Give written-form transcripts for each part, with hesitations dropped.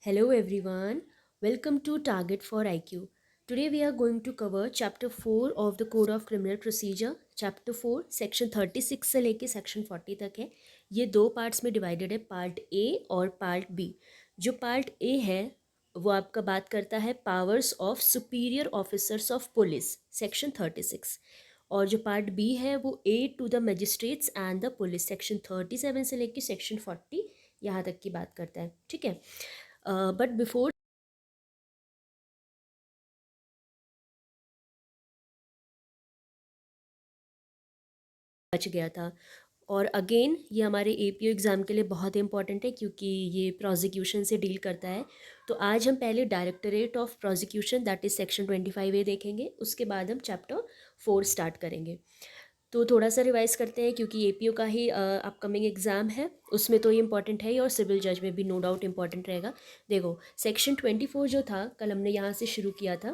Hello everyone, welcome to Target for IQ. Today we are going to cover chapter 4 of the Code of Criminal Procedure. Chapter 4 section 36 से लेके section 40 तक है. ये दो parts में divided है, part A और पार्ट बी. जो पार्ट ए है वो आपका बात करता है powers of superior officers of police, section 36. और जो पार्ट बी है वो aid to the magistrates and the police, section 37 से लेके सेक्शन 40 यहाँ तक की बात करता है. ठीक है. बट बिफोर बच गया था. और अगेन ये हमारे एपीओ एग्ज़ाम के लिए बहुत इंपॉर्टेंट है क्योंकि ये प्रोसिक्यूशन से डील करता है. तो आज हम पहले directorate of prosecution that is section 25A देखेंगे, उसके बाद हम चैप्टर 4 स्टार्ट करेंगे. तो थोड़ा सा रिवाइज करते हैं क्योंकि एपीओ का ही अपकमिंग एग्ज़ाम है, उसमें तो ये इंपॉर्टेंट है ही और सिविल जज में भी नो डाउट इंपॉर्टेंट रहेगा. देखो सेक्शन 24 जो था कल हमने यहाँ से शुरू किया था.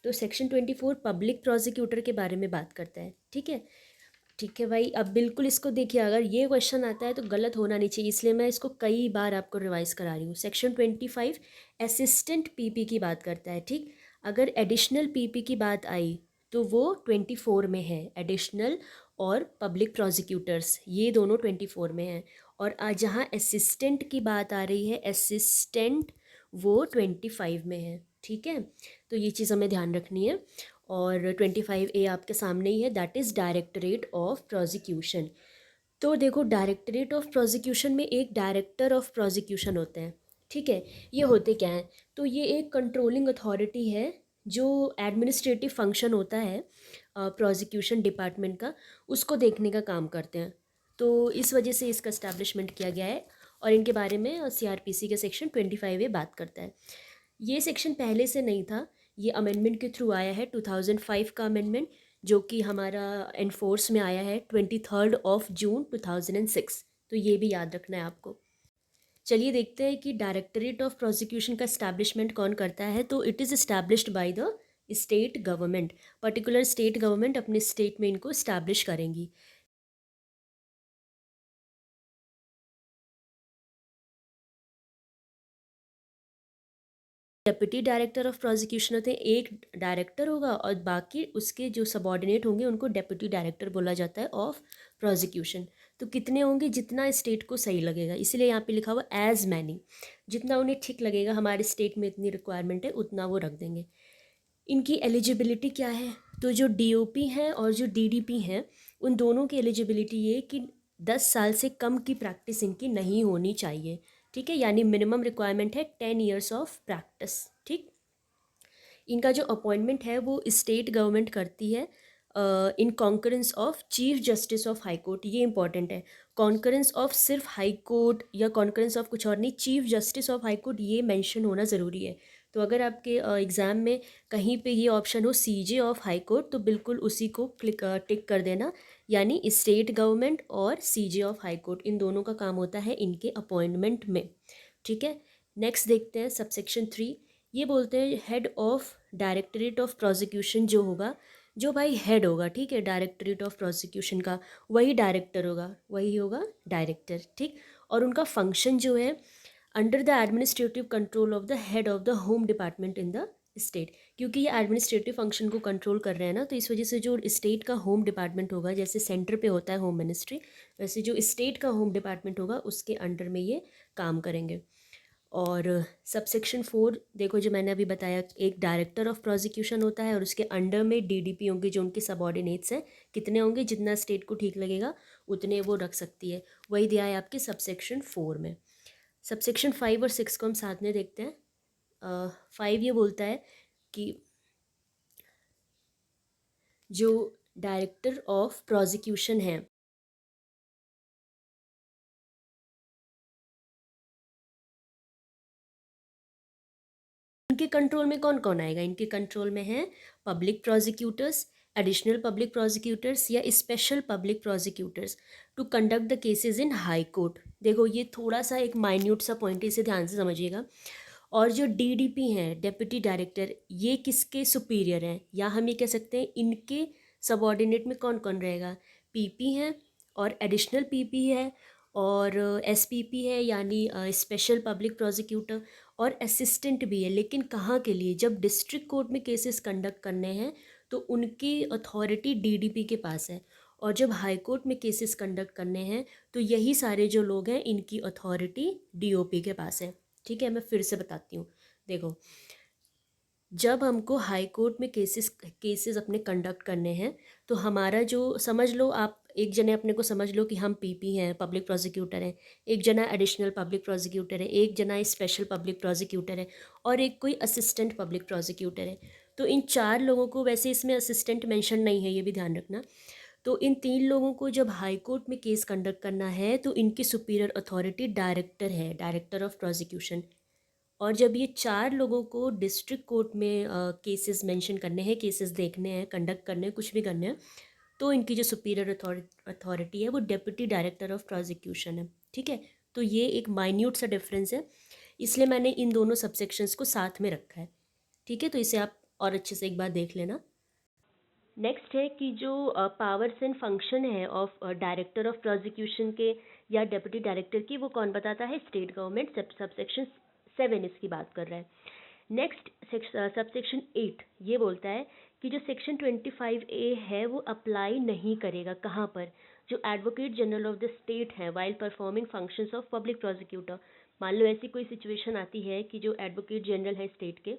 तो सेक्शन 24 पब्लिक प्रोसिक्यूटर के बारे में बात करता है. ठीक है. ठीक है भाई, अब बिल्कुल इसको देखिए, अगर ये क्वेश्चन आता है तो गलत होना नहीं चाहिए, इसलिए मैं इसको कई बार आपको रिवाइज करा रही हूँ. सेक्शन 25 असिस्टेंट पीपी की बात करता है. ठीक. अगर एडिशनल पीपी की बात आई तो वो 24 में है. एडिशनल और पब्लिक प्रोसिक्यूटर्स ये दोनों 24 में हैं. और जहाँ असिस्टेंट की बात आ रही है, असिस्टेंट वो 25 में है. ठीक है. तो ये चीज़ हमें ध्यान रखनी है. और 25A आपके सामने ही है, that is directorate of prosecution. तो देखो डायरेक्टरेट ऑफ प्रोसिक्यूशन में एक डायरेक्टर ऑफ प्रोसिक्यूशन होते हैं. ठीक है. ये होते क्या हैं? तो ये एक कंट्रोलिंग अथॉरिटी है जो एडमिनिस्ट्रेटिव फंक्शन होता है प्रोसिक्यूशन डिपार्टमेंट का, उसको देखने का काम करते हैं. तो इस वजह से इसका इस्टेब्लिशमेंट किया गया है और इनके बारे में CRPC के सेक्शन 25A बात करता है. ये सेक्शन पहले से नहीं था, ये अमेंडमेंट के थ्रू आया है, 2005 का अमेंडमेंट, जो कि हमारा एनफोर्स में आया है 23 जून 2006. तो ये भी याद रखना है आपको. चलिए देखते हैं कि डायरेक्टरेट ऑफ प्रोसिक्यूशन का इस्टेब्लिशमेंट कौन करता है. तो it is established by the state government. Particular state government अपने स्टेट में इनको इस्टेब्लिश करेंगी. डेप्यूटी डायरेक्टर ऑफ प्रोसिक्यूशन होते हैं, एक डायरेक्टर होगा और बाकी उसके जो सबॉर्डिनेट होंगे उनको डेप्यूटी डायरेक्टर बोला जाता है ऑफ प्रोसिक्यूशन. तो कितने होंगे? जितना स्टेट को सही लगेगा, इसीलिए यहाँ पे लिखा हुआ एज मैनी. जितना उन्हें ठीक लगेगा, हमारे स्टेट में इतनी रिक्वायरमेंट है उतना वो रख देंगे. इनकी एलिजिबिलिटी क्या है? तो जो DOP हैं और जो DDP हैं उन दोनों की एलिजिबिलिटी ये कि 10 साल से कम की प्रैक्टिस इनकी नहीं होनी चाहिए. ठीक है. यानी मिनिमम रिक्वायरमेंट है 10 ईयर्स ऑफ प्रैक्टिस. ठीक. इनका जो अपॉइंटमेंट है वो स्टेट गवर्नमेंट करती है in concurrence of chief justice of high court. ये इंपॉर्टेंट है. कॉन्करेंस ऑफ सिर्फ हाई कोर्ट या कॉन्करेंस ऑफ कुछ और नहीं, chief justice of high court ये मेंशन होना ज़रूरी है. तो अगर आपके एग्ज़ाम में कहीं पे ये ऑप्शन हो CJ ऑफ हाई कोर्ट तो बिल्कुल उसी को टिक कर देना. यानी स्टेट गवर्नमेंट और CJ ऑफ हाई कोर्ट इन दोनों का काम होता है इनके अपॉइंटमेंट में. ठीक है. नेक्स्ट देखते हैं सबसेक्शन 3. ये बोलते हैं head of directorate of prosecution जो होगा, जो भाई हेड होगा, ठीक है, डायरेक्टरेट ऑफ प्रोसिक्यूशन का वही डायरेक्टर होगा, वही होगा डायरेक्टर. ठीक. और उनका फंक्शन जो है under the administrative control of the head of the home department in the state. क्योंकि ये एडमिनिस्ट्रेटिव फंक्शन को कंट्रोल कर रहे हैं ना, तो इस वजह से जो स्टेट का होम डिपार्टमेंट होगा, जैसे सेंटर पे होता है होम मिनिस्ट्री, वैसे जो स्टेट का होम डिपार्टमेंट होगा उसके अंडर में ये काम करेंगे. और सबसेक्शन 4 देखो, जो मैंने अभी बताया, एक डायरेक्टर ऑफ प्रोसिक्यूशन होता है और उसके अंडर में DDP होंगे जो उनके सबॉर्डिनेट्स हैं. कितने होंगे? जितना स्टेट को ठीक लगेगा उतने वो रख सकती है. वही दिया है आपके सबसेक्शन 4 में. सबसेक्शन 5 और 6 को हम साथ में देखते हैं. 5 ये बोलता है कि जो डायरेक्टर ऑफ प्रोसिक्यूशन है इनके कंट्रोल में कौन कौन आएगा? इनके कंट्रोल में है public prosecutors, additional public prosecutors या special public prosecutors to conduct the cases in high court. देखो ये थोड़ा सा एक माइन्यूट सा पॉइंट है, इसे ध्यान से समझिएगा. और जो DDP हैं, डेप्यूटी डायरेक्टर, ये किसके सुपीरियर हैं? या हम ये कह सकते हैं इनके सबॉर्डिनेट में कौन कौन रहेगा? PP हैं और एडिशनल PP है और एसपीपी है यानी स्पेशल पब्लिक प्रोसिक्यूटर, और असिस्टेंट भी है। लेकिन कहाँ के लिए? जब डिस्ट्रिक्ट कोर्ट में केसेस कंडक्ट करने हैं तो उनकी अथॉरिटी डीडीपी के पास है, और जब हाई कोर्ट में केसेस कंडक्ट करने हैं तो यही सारे जो लोग हैं इनकी अथॉरिटी डीओपी के पास है। ठीक है, मैं फिर से बताती हूँ। देखो, जब हमको हाई कोर्ट में केसेस अपने कंडक्ट करने हैं तो हमारा जो, समझ लो आप एक जने अपने को समझ लो कि हम पीपी हैं, पब्लिक प्रोसिक्यूटर हैं, एक जना एडिशनल पब्लिक प्रोसिक्यूटर है, एक जना स्पेशल पब्लिक प्रोसिक्यूटर है, और एक कोई असिस्टेंट पब्लिक प्रोसिक्यूटर है। तो इन चार लोगों को, वैसे इसमें असिस्टेंट मेंशन नहीं है, ये भी ध्यान रखना। तो इन तीन लोगों को जब हाई कोर्ट में केस कंडक्ट करना है तो इनकी सुपीरियर अथॉरिटी डायरेक्टर है, डायरेक्टर ऑफ प्रोसिक्यूशन। और जब ये चार लोगों को डिस्ट्रिक्ट कोर्ट में केसेस मेंशन करने हैं, केसेस देखने हैं, कंडक्ट करने हैं, कुछ भी करने हैं, तो इनकी जो सुपीरियर अथॉरिटी है वो डेप्यूटी डायरेक्टर ऑफ प्रोसिक्यूशन है। ठीक है, तो ये एक माइन्यूट सा डिफरेंस है, इसलिए मैंने इन दोनों सबसेक्शंस को साथ में रखा है। ठीक है, तो इसे आप और अच्छे से एक बार देख लेना। नेक्स्ट है कि जो पावर्स एंड फंक्शन है ऑफ डायरेक्टर ऑफ प्रोसिक्यूशन के या डेप्यूटी डायरेक्टर की, वो कौन बताता है? State government. सबसेक्शन 7 इसकी बात कर रहा है। नेक्स्ट सबसेक्शन 8 ये बोलता है कि जो सेक्शन 25A है वो अप्लाई नहीं करेगा। कहाँ पर? जो advocate general of the state है while performing functions of public prosecutor. मान लो ऐसी कोई सिचुएशन आती है कि जो एडवोकेट जनरल है स्टेट के,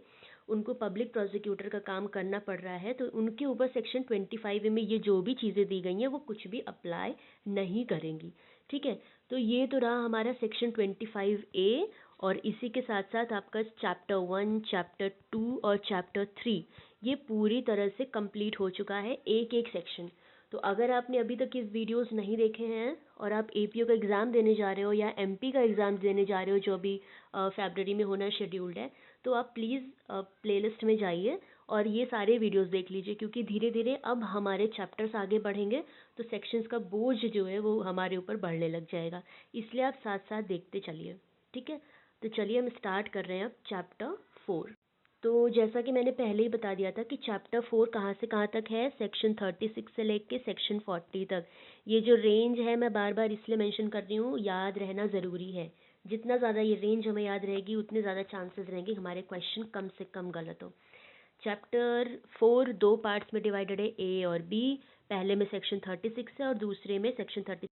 उनको पब्लिक प्रोसिक्यूटर का काम करना पड़ रहा है, तो उनके ऊपर सेक्शन 25A में ये जो भी चीज़ें दी गई हैं वो कुछ भी अप्लाई नहीं करेंगी। ठीक है, तो ये तो रहा हमारा सेक्शन 25A। और इसी के साथ साथ आपका चैप्टर 1, चैप्टर 2 और चैप्टर 3 ये पूरी तरह से कंप्लीट हो चुका है, एक एक सेक्शन। तो अगर आपने अभी तक इस वीडियोस नहीं देखे हैं और आप एपीओ का एग्ज़ाम देने जा रहे हो या एमपी का एग्ज़ाम देने जा रहे हो जो अभी फरवरी में होना शेड्यूल्ड है, तो आप प्लीज़ प्लेलिस्ट में जाइए और ये सारे वीडियोस देख लीजिए, क्योंकि धीरे धीरे अब हमारे चैप्टर्स आगे बढ़ेंगे तो सेक्शंस का बोझ जो है वो हमारे ऊपर बढ़ने लग जाएगा। इसलिए आप साथ साथ देखते चलिए। ठीक है, तो चलिए हम स्टार्ट कर रहे हैं अब चैप्टर 4। तो जैसा कि मैंने पहले ही बता दिया था कि चैप्टर 4 कहाँ से कहाँ तक है, सेक्शन 36 से लेके सेक्शन 40 तक। ये जो रेंज है मैं बार बार इसलिए मेंशन कर रही हूँ, याद रहना ज़रूरी है। जितना ज़्यादा ये रेंज हमें याद रहेगी उतने ज़्यादा चांसेस रहेंगे हमारे क्वेश्चन कम से कम गलत हो। चैप्टर 4 दो पार्ट्स में डिवाइडेड है, ए और बी। पहले में सेक्शन 36 है और दूसरे में सेक्शन 30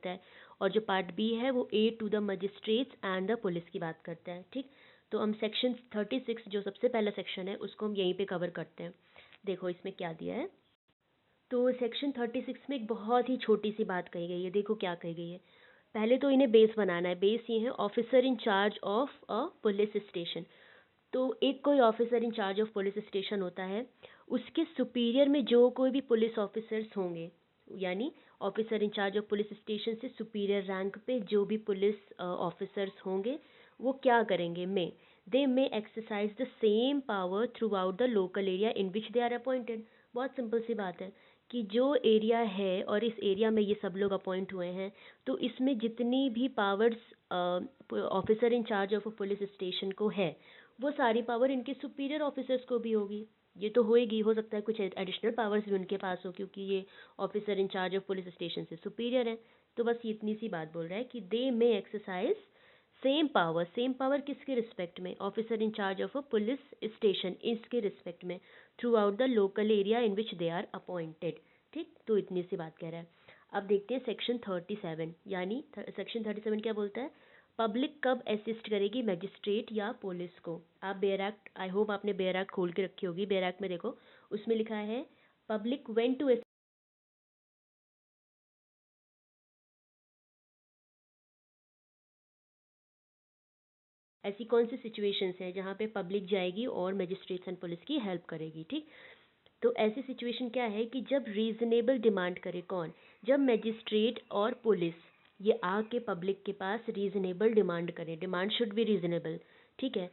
है। और जो पार्ट बी है वो A to the magistrates and the police की बात करता है। ठीक, तो हम सेक्शन 36 जो सबसे पहला सेक्शन है उसको हम यहीं पे कवर करते हैं। देखो इसमें क्या दिया है। तो सेक्शन 36 में एक बहुत ही छोटी सी बात कही गई है। देखो क्या कही गई है। पहले तो इन्हें बेस बनाना है। बेस ये है officer in charge of a police station. तो एक कोई officer in charge of police station होता है, उसके सुपीरियर में जो कोई भी पुलिस ऑफिसर्स होंगे, यानी officer in charge of police station से सुपीरियर रैंक पे जो भी पुलिस ऑफिसर्स होंगे वो क्या करेंगे? They may exercise the same power throughout the local area in which they are appointed. बहुत सिंपल सी बात है कि जो एरिया है और इस एरिया में ये सब लोग अपॉइंट हुए हैं, तो इसमें जितनी भी powers officer in charge of a police station को है वो सारी पावर इनके सुपीरियर ऑफिसर्स को भी होगी। ये तो होएगी, हो सकता है कुछ एडिशनल पावर्स भी उनके पास हो क्योंकि ये officer in charge of police station से सुपीरियर है। तो बस इतनी सी बात बोल रहा है कि they may exercise same power. Same power किसके रिस्पेक्ट में? Officer in charge of a police station इसके रिस्पेक्ट में, throughout the local area in which they are appointed. ठीक, तो इतनी सी बात कह रहा है। अब देखते हैं सेक्शन 37, यानी सेक्शन 37 क्या बोलता है? पब्लिक कब असिस्ट करेगी मजिस्ट्रेट या पुलिस को? आप बेयर एक्ट, आई होप आपने बेयर एक्ट खोल के रखी होगी। बेयर एक्ट में देखो उसमें लिखा है पब्लिक वेन टू, ऐसी कौन सी सिचुएशंस हैं जहाँ पे पब्लिक जाएगी और मजिस्ट्रेट्स एंड पुलिस की हेल्प करेगी। ठीक, तो ऐसी सिचुएशन क्या है कि जब रीजनेबल डिमांड करे। कौन? जब मजिस्ट्रेट और पुलिस ये आके पब्लिक के पास रीजनेबल डिमांड करें। Demand should be reasonable. ठीक है,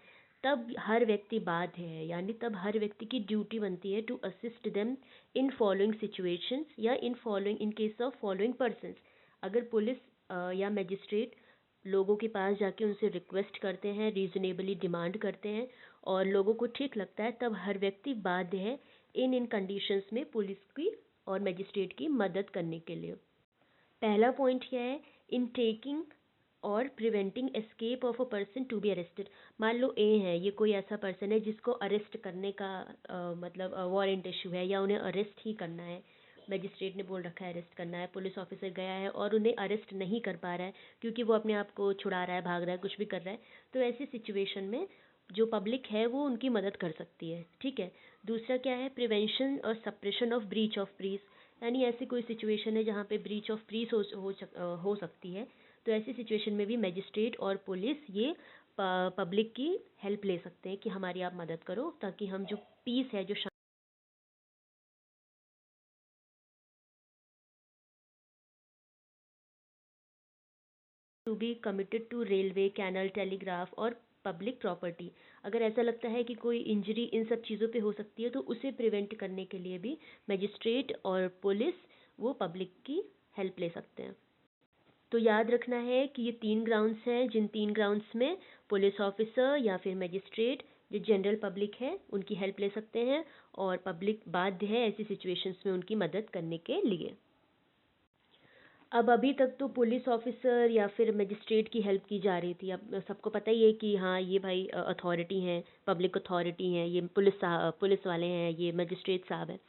तब हर व्यक्ति बाध्य है, यानी तब हर व्यक्ति की ड्यूटी बनती है to assist them in following situations या in case of following persons. अगर पुलिस या मजिस्ट्रेट लोगों के पास जाके उनसे रिक्वेस्ट करते हैं, रीज़नेबली डिमांड करते हैं और लोगों को ठीक लगता है, तब हर व्यक्ति बाध्य है इन कंडीशंस में पुलिस की और मजिस्ट्रेट की मदद करने के लिए। पहला पॉइंट क्या है, इन टेकिंग और preventing escape of a person to be arrested. मान लो ए है, ये कोई ऐसा पर्सन है जिसको अरेस्ट करने का मतलब वारंट इशू है या उन्हें अरेस्ट ही करना है, मजिस्ट्रेट ने बोल रखा है अरेस्ट करना है, पुलिस ऑफिसर गया है और उन्हें अरेस्ट नहीं कर पा रहा है क्योंकि वो अपने आप को छुड़ा रहा है, भाग रहा है, कुछ भी कर रहा है। तो ऐसी सिचुएशन में जो पब्लिक है वो उनकी मदद कर सकती है, ठीक है। दूसरा क्या है, प्रिवेंशन और suppression of breach of peace, यानी ऐसी कोई सिचुएशन है जहाँ पे ब्रीच ऑफ पीस हो सकती है, तो ऐसी सिचुएशन में भी मजिस्ट्रेट और पुलिस ये पब्लिक की हेल्प ले सकते हैं कि हमारी आप मदद करो ताकि हम जो पीस है, जो to be committed to railway, canal, telegraph और पब्लिक प्रॉपर्टी। अगर ऐसा लगता है कि कोई इंजरी इन सब चीज़ों पे हो सकती है तो उसे प्रिवेंट करने के लिए भी मजिस्ट्रेट और पुलिस वो पब्लिक की हेल्प ले सकते हैं। तो याद रखना है कि ये 3 ग्राउंड्स हैं, जिन 3 ग्राउंड्स में पुलिस ऑफिसर या फिर मजिस्ट्रेट जो जनरल पब्लिक है उनकी हेल्प ले सकते हैं और पब्लिक बाध्य है ऐसी सिचुएशंस में उनकी मदद करने के लिए। अब अभी तक तो पुलिस ऑफिसर या फिर मजिस्ट्रेट की हेल्प की जा रही थी। अब सबको पता ही है कि हाँ ये भाई अथॉरिटी हैं, पब्लिक अथॉरिटी हैं, ये पुलिस वाले हैं, ये मजिस्ट्रेट साहब हैं।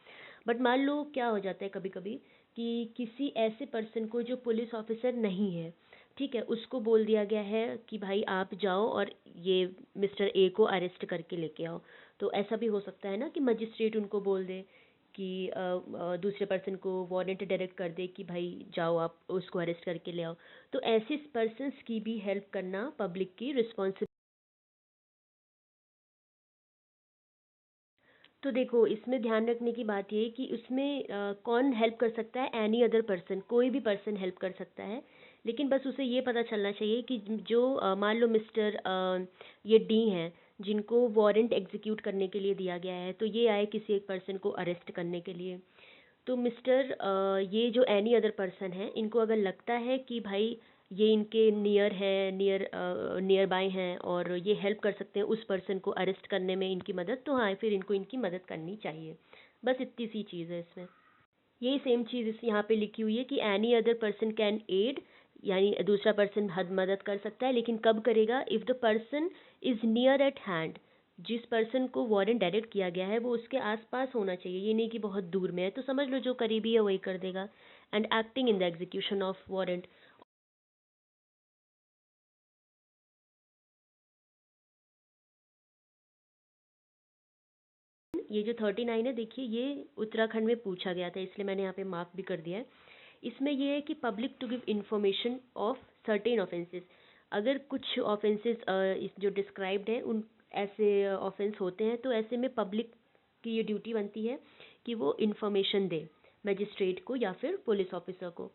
बट मान लो क्या हो जाता है कभी कभी कि किसी ऐसे पर्सन को जो पुलिस ऑफिसर नहीं है, ठीक है, उसको बोल दिया गया है कि भाई आप जाओ और ये मिस्टर ए को अरेस्ट करके लेके आओ। तो ऐसा भी हो सकता है ना कि मजिस्ट्रेट उनको बोल दे कि दूसरे पर्सन को वारंट डायरेक्ट कर दे कि भाई जाओ आप उसको अरेस्ट करके ले आओ। तो ऐसे पर्सन्स की भी हेल्प करना पब्लिक की रिस्पॉन्सिबिलिटी। तो देखो इसमें ध्यान रखने की बात ये है कि उसमें कौन हेल्प कर सकता है, एनी अदर पर्सन, कोई भी पर्सन हेल्प कर सकता है। लेकिन बस उसे ये पता चलना चाहिए कि जो मान लो मिस्टर ये डी हैं जिनको वारंट एग्जीक्यूट करने के लिए दिया गया है, तो ये आए किसी एक पर्सन को अरेस्ट करने के लिए। तो मिस्टर ये जो एनी अदर पर्सन है, इनको अगर लगता है कि भाई ये इनके नियर है, नियर बाय हैं और ये हेल्प कर सकते हैं उस पर्सन को अरेस्ट करने में इनकी मदद, तो हाँ फिर इनको इनकी मदद करनी चाहिए। बस इतनी सी चीज़ है इसमें। यही सेम चीज़ इस यहाँ पे लिखी हुई है कि any other person can aid, यानी दूसरा पर्सन हद मदद कर सकता है, लेकिन कब करेगा, if the person is near eight hand. जिस पर्सन को वारंट डायरेक्ट किया गया है वो उसके आसपास होना चाहिए, ये नहीं कि बहुत दूर में है, तो समझ लो जो करीबी है वही कर देगा। And acting in the execution of warrant. ये जो 39 है देखिए, ये उत्तराखंड में पूछा गया था इसलिए मैंने यहाँ पे मार्क भी कर दिया है। इसमें ये है कि public to give information of certain offences. अगर कुछ ऑफेंसेस इस जो डिस्क्राइब्ड हैं उन ऐसे ऑफेंस होते हैं, तो ऐसे में पब्लिक की ये ड्यूटी बनती है कि वो इन्फॉर्मेशन दे मजिस्ट्रेट को या फिर पुलिस ऑफिसर को।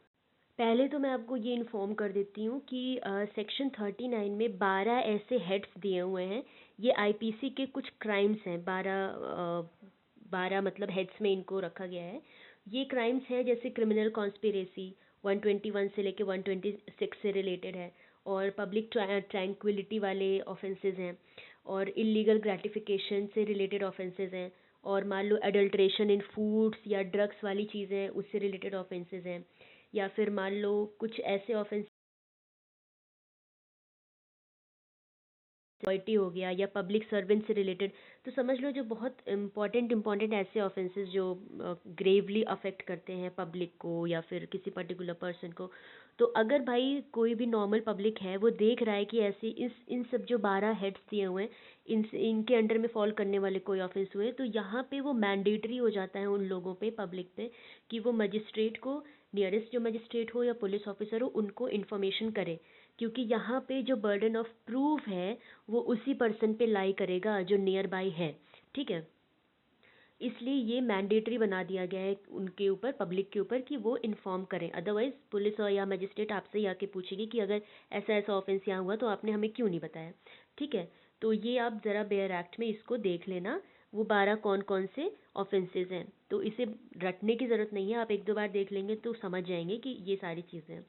पहले तो मैं आपको ये इन्फॉर्म कर देती हूँ कि सेक्शन 39 में 12 ऐसे हेड्स दिए हुए हैं। ये आईपीसी के कुछ क्राइम्स हैं, 12 मतलब हेड्स में इनको रखा गया है। ये क्राइम्स हैं जैसे क्रिमिनल कॉन्स्पिरेसी 121 से लेके 126 से रिलेटेड है, और पब्लिक ट्रैंक्विलिटी वाले ऑफेंसेस हैं, और इलीगल ग्रेटिफिकेशन से रिलेटेड ऑफेंसेस हैं, और मान लो एडल्ट्रेशन इन फूड्स या ड्रग्स वाली चीज़ें उससे रिलेटेड ऑफेंसेस हैं, या फिर मान लो कुछ ऐसे ऑफेंस सिक्योरिटी हो गया या पब्लिक सर्वेंट से रिलेटेड। तो समझ लो जो बहुत इम्पॉर्टेंट ऐसे ऑफेंसेस जो ग्रेवली अफेक्ट करते हैं पब्लिक को या फिर किसी पर्टिकुलर पर्सन को। तो अगर भाई कोई भी नॉर्मल पब्लिक है वो देख रहा है कि ऐसी इस इन सब जो 12 हेड्स दिए हुए हैं इनके अंडर में फॉल करने वाले कोई ऑफेंस हुए, तो यहाँ पे वो मैंडेटरी हो जाता है उन लोगों पे, पब्लिक पे, कि वो मजिस्ट्रेट को, नियरेस्ट जो मजिस्ट्रेट हो या पुलिस ऑफिसर हो, उनको इन्फॉर्मेशन करे। क्योंकि यहाँ पे जो बर्डन ऑफ प्रूफ है वो उसी पर्सन पे लाई करेगा जो नियर बाय है, ठीक है। इसलिए ये मैंडेटरी बना दिया गया है उनके ऊपर, पब्लिक के ऊपर, कि वो इन्फॉर्म करें। अदरवाइज पुलिस और या मजिस्ट्रेट आपसे ही आके पूछेगी कि अगर ऐसा ऐसा ऑफेंस यहाँ हुआ तो आपने हमें क्यों नहीं बताया, ठीक है। तो ये आप ज़रा बेयर एक्ट में इसको देख लेना, वो 12 कौन कौन से ऑफेंसेस हैं। तो इसे रटने की ज़रूरत नहीं है, आप एक दो बार देख लेंगे तो समझ जाएंगे कि ये सारी चीज़ें हैं।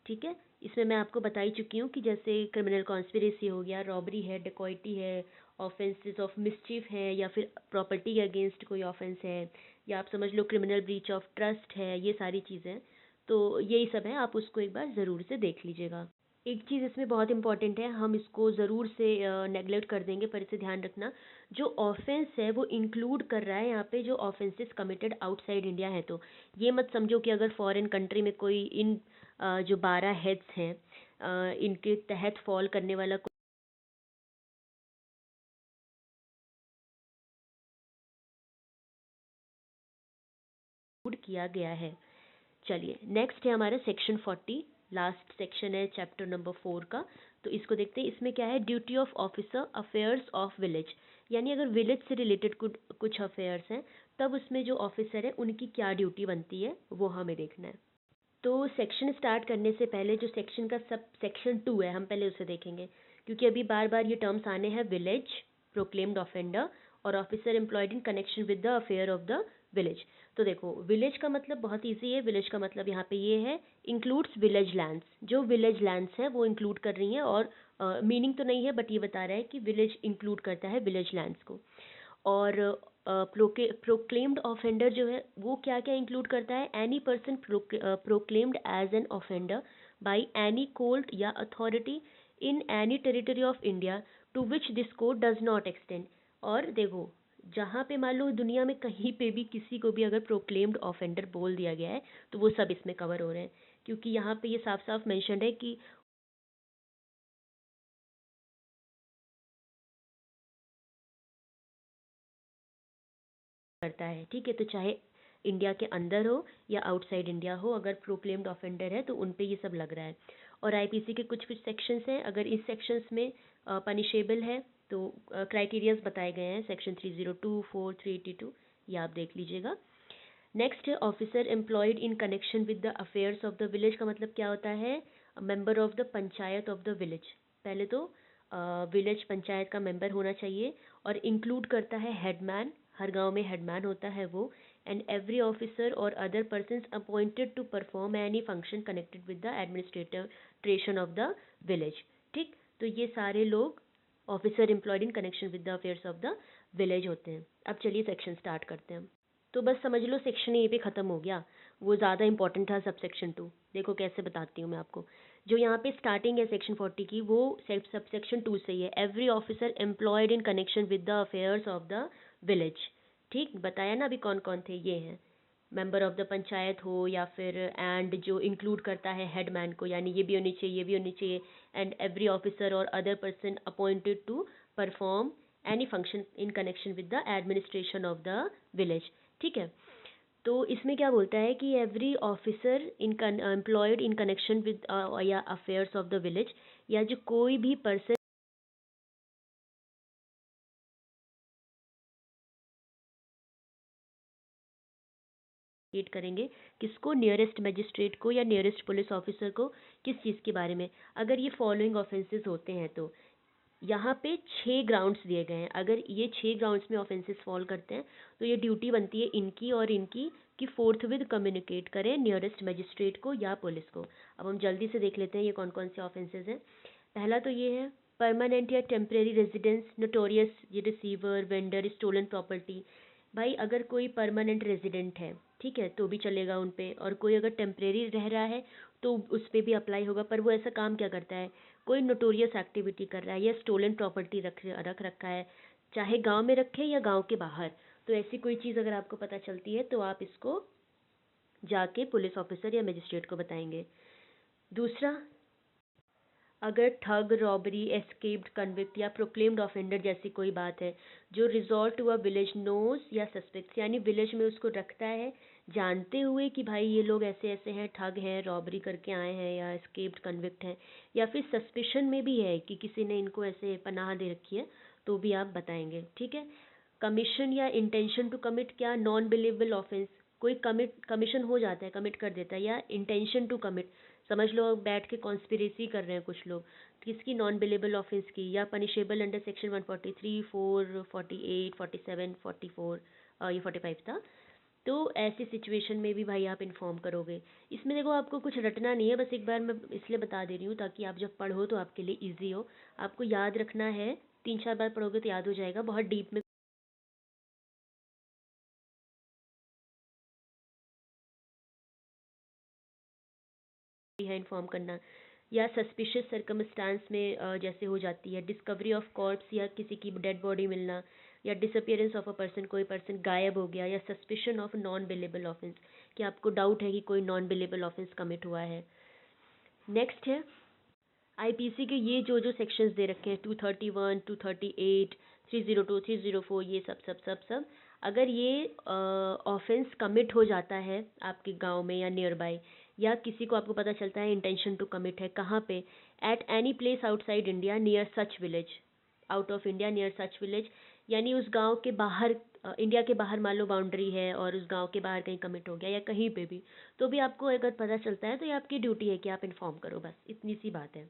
ठीक है, इसमें मैं आपको बता ही चुकी हूँ कि जैसे क्रिमिनल कॉन्स्पिरेसी हो गया, रॉबरी है, डिकॉइटी है, ऑफेंसेस ऑफ मिसचीफ है, या फिर प्रॉपर्टी के अगेंस्ट कोई ऑफेंस है, या आप समझ लो क्रिमिनल ब्रीच ऑफ ट्रस्ट है, ये सारी चीज़ें। तो यही सब है, आप उसको एक बार ज़रूर से देख लीजिएगा। एक चीज़ इसमें बहुत इंपॉर्टेंट है, हम इसको ज़रूर से नेगलेक्ट कर देंगे, पर इसे ध्यान रखना। जो ऑफेंस है वो इंक्लूड कर रहा है यहाँ पे जो ऑफेंसेस कमिटेड आउटसाइड इंडिया है। तो ये मत समझो कि अगर फॉरेन कंट्री में कोई इन जो 12 हेड्स हैं इनके तहत फॉल करने वाला कोड किया गया है। चलिए नेक्स्ट है हमारा सेक्शन 40, लास्ट सेक्शन है चैप्टर नंबर 4 का। तो इसको देखते हैं, इसमें क्या है, duty of officer affairs of village. यानी अगर विलेज से रिलेटेड कुछ अफेयर्स हैं, तब उसमें जो ऑफिसर है उनकी क्या ड्यूटी बनती है वो हमें देखना है। तो सेक्शन स्टार्ट करने से पहले जो सेक्शन का सब सेक्शन 2 है, हम पहले उसे देखेंगे, क्योंकि अभी बार बार ये टर्म्स आने हैं, विलेज, प्रोक्लेम्ड ऑफेंडर और officer employed in connection with the affair of the village. तो देखो, विलेज का मतलब बहुत ईजी है, विलेज का मतलब यहाँ पे ये है, इंक्लूड्स विलेज लैंड्स। जो विलेज लैंड्स हैं वो इंक्लूड कर रही हैं, और मीनिंग तो नहीं है बट ये बता रहा है कि विलेज इंक्लूड करता है विलेज लैंड्स को। और प्रोक्लेम्ड ऑफेंडर जो है वो क्या क्या इंक्लूड करता है, any person proclaimed as an offender by any court या authority in any territory of India to which this code does not extend. और देखो, जहाँ पे मान लो दुनिया में कहीं पे भी किसी को भी अगर प्रोक्लेम्ड ऑफेंडर बोल दिया गया है, तो वो सब इसमें कवर हो रहे हैं, क्योंकि यहाँ पे ये साफ साफ मेंशन है कि करता है। ठीक है, तो चाहे इंडिया के अंदर हो या आउटसाइड इंडिया हो, अगर प्रोक्लेम्ड ऑफेंडर है तो उन पे ये सब लग रहा है। और आईपीसी के कुछ कुछ सेक्शंस हैं, अगर इस सेक्शंस में पनिशेबल है तो क्राइटेरियाज बताए गए हैं, सेक्शन 302, 4, 382, ये आप देख लीजिएगा। नेक्स्ट है officer employed in connection with the affairs of the village. का मतलब क्या होता है, member of the panchayat of the village. पहले तो विलेज पंचायत का मेंबर होना चाहिए, और इंक्लूड करता है हेडमैन, हर गांव में हेडमैन होता है वो, एंड एवरी ऑफिसर और other persons appointed to perform any function connected with the administration of the village. ठीक, तो ये सारे लोग officer employed in connection with the affairs of the village होते हैं। अब चलिए सेक्शन स्टार्ट करते हैं। तो बस समझ लो सेक्शन ए पे ख़त्म हो गया, वो ज़्यादा इंपॉर्टेंट था सब सेक्शन 2। देखो कैसे बताती हूँ मैं आपको। जो यहाँ पे स्टार्टिंग है सेक्शन 40 की, वो सब सेक्शन 2 से ही है, every officer employed in connection with the affairs of the village. ठीक, बताया ना अभी कौन कौन थे, ये हैं, मेंबर ऑफ द पंचायत हो, या फिर एंड जो इंक्लूड करता है हेडमैन को, यानी ये भी होनी चाहिए, ये भी होनी चाहिए, एंड एवरी ऑफिसर और other person appointed to perform any function in connection with the administration of the village. ठीक है, तो इसमें क्या बोलता है कि every officer in employed in connection with या अफेयर्स ऑफ द विलेज, या जो कोई भी पर्सन करेंगे, किसको, नियरेस्ट मजिस्ट्रेट को या नियरेस्ट पुलिस ऑफिसर को, किस चीज़ के बारे में, अगर ये फॉलोइंग ऑफेंसेस होते हैं। तो यहाँ पे 6 ग्राउंड्स दिए गए हैं, अगर ये 6 ग्राउंड्स में ऑफेंसेस फॉल करते हैं तो ये ड्यूटी बनती है इनकी और इनकी कि फोर्थ विद कम्युनिकेट करें नियरेस्ट मजिस्ट्रेट को या पुलिस को। अब हम जल्दी से देख लेते हैं ये कौन कौन से ऑफेंसेस हैं। पहला तो ये है परमानेंट या टेम्परेरी रेजिडेंस, नोटोरियस, ये रिसीवर, वेंडर, स्टोलन प्रॉपर्टी। भाई अगर कोई परमानेंट रेजिडेंट है, ठीक है, तो भी चलेगा उन पे, और कोई अगर टेम्परेरी रह रहा है तो उस पर भी अप्लाई होगा। पर वो ऐसा काम क्या करता है, कोई नोटोरियस एक्टिविटी कर रहा है या स्टोलन प्रॉपर्टी रख रखा है, चाहे गांव में रखे या गांव के बाहर, तो ऐसी कोई चीज़ अगर आपको पता चलती है तो आप इसको जाके पुलिस ऑफिसर या मजिस्ट्रेट को बताएंगे। दूसरा, अगर ठग, रॉबरी, एस्केप्ड कन्विक्ट या प्रोक्लेम्ड ऑफेंडर जैसी कोई बात है, जो resort to a village knows या सस्पेक्ट्स, यानी विलेज में उसको रखता है जानते हुए कि भाई ये लोग ऐसे ऐसे हैं, ठग हैं, रॉबरी करके आए हैं, या एस्केप्ड कन्विक्ट हैं, या फिर सस्पिशन में भी है कि किसी ने इनको ऐसे पनाह दे रखी है, तो भी आप बताएंगे। ठीक है, कमीशन या इंटेंशन टू कमिट, क्या, नॉन बिलीवेबल ऑफेंस, कोई कमीशन हो जाता है, कमिट कर देता है, या इंटेंशन टू कमिट, समझ लो बैठ के कॉन्स्पिरेसी कर रहे हैं कुछ लोग, किसकी, नॉन बिलेबल ऑफेंस की, या पनिशेबल अंडर सेक्शन 143, 4, 48, 47, 44, ये 45 था, तो ऐसी सिचुएशन में भी भाई आप इन्फॉर्म करोगे। इसमें देखो आपको कुछ रटना नहीं है, बस एक बार मैं इसलिए बता दे रही हूँ ताकि आप जब पढ़ो तो आपके लिए ईजी हो। आपको याद रखना है, 3-4 बार पढ़ोगे तो याद हो जाएगा, बहुत डीप में है इन्फॉर्म करना। या सस्पिशियस सर्कमस्टांस में जैसे हो जाती है डिस्कवरी ऑफ कॉर्प्स या किसी की डेड बॉडी मिलना, या डिसअपियरेंस ऑफ अ पर्सन, कोई पर्सन गायब हो गया, या suspicion of non billable offence कि आपको डाउट है कि कोई नॉन बिलेबल ऑफेंस कमिट हुआ है। नेक्स्ट है आईपीसी के ये जो जो सेक्शंस दे रखे हैं 231, 238, 302, 304, ये सब सब सब सब अगर ये ऑफेंस कमिट हो जाता है आपके गांव में या नियर बाय, या किसी को आपको पता चलता है इंटेंशन टू कमिट है, कहाँ पे, at any place outside India near such village, out of India near such village, यानी उस गांव के बाहर, इंडिया के बाहर मान लो बाउंड्री है और उस गांव के बाहर कहीं कमिट हो गया या कहीं पे भी, तो भी आपको अगर पता चलता है तो ये आपकी ड्यूटी है कि आप इन्फॉर्म करो, बस इतनी सी बात है।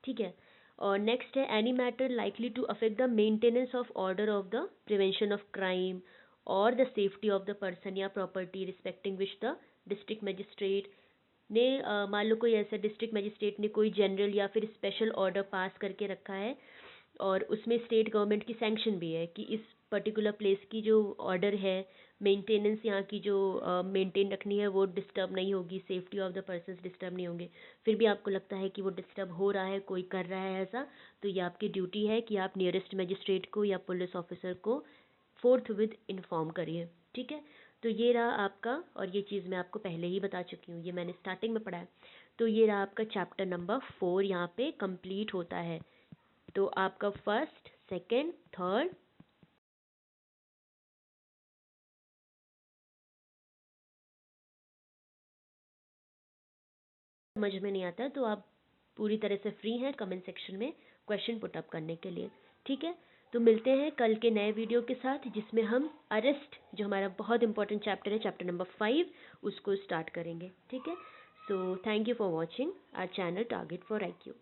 ठीक है। और नेक्स्ट है any matter likely to affect the maintenance of order of the prevention of crime और the safety of the person या property respecting which the district magistrate ने मान लो कोई ऐसा डिस्ट्रिक्ट मजिस्ट्रेट ने कोई जनरल या फिर स्पेशल ऑर्डर पास करके रखा है और उसमें स्टेट गवर्नमेंट की सैंक्शन भी है कि इस पर्टिकुलर प्लेस की जो ऑर्डर है, मेंटेनेंस यहाँ की जो मेंटेन रखनी है वो डिस्टर्ब नहीं होगी, safety of the persons disturb नहीं होंगे, फिर भी आपको लगता है कि वो डिस्टर्ब हो रहा है, कोई कर रहा है ऐसा, तो ये आपकी ड्यूटी है कि आप नियरेस्ट मजिस्ट्रेट को या पुलिस ऑफिसर को फोर्थ विद इन्फॉर्म करिए। ठीक है। तो ये रहा आपका, और ये चीज़ मैं आपको पहले ही बता चुकी हूँ, ये मैंने स्टार्टिंग में पढ़ा है। तो ये रहा आपका चैप्टर नंबर 4 यहाँ पे कंप्लीट होता है। तो आपका फर्स्ट, सेकंड, थर्ड, समझ में नहीं आता है तो आप पूरी तरह से फ्री हैं कमेंट सेक्शन में क्वेश्चन पुट अप करने के लिए। ठीक है। तो मिलते हैं कल के नए वीडियो के साथ जिसमें हम अरेस्ट, जो हमारा बहुत इंपॉर्टेंट चैप्टर है, चैप्टर नंबर 5, उसको स्टार्ट करेंगे। ठीक है। So thank you for watching our channel target for IQ।